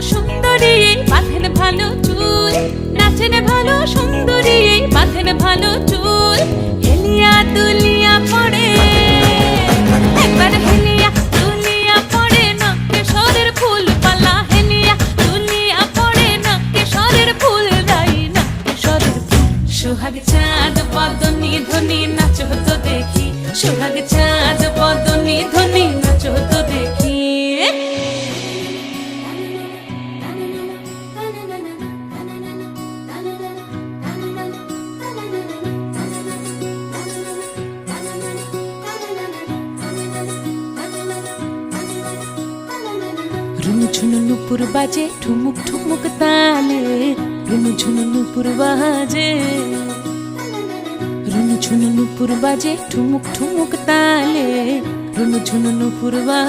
সুন্দরী বাঁধেন ভালো চুল, নাচেন ভালো সুন্দরী বাঁধেন ভালো চুল। হেলিয়া দুলিয়া পড়ে একবার হেলিয়া দুলিয়া পড়ে নকেশ্বরের ফুল পালা। হেলিয়া দুলিয়া পড়ে নকেশ্বরের ফুল রাই নকেশ্বরের ফুল। সোহাগ চাঁদ বদনি ধ্বনি নাচো তো দেখি, সোহাগ চাঁদ বদনি ধ্বনি নাচো তো দেখি। রুনুঝুনু নুপুর বাজে ঠুমুক ঠুমুক তালে, রুনুঝুনু নুপুর বাজে, রুনুঝুনু নুপুর বাজে ঠুমুক ঠুমুক তালে, রুনুঝুনু নুপুর বাজে।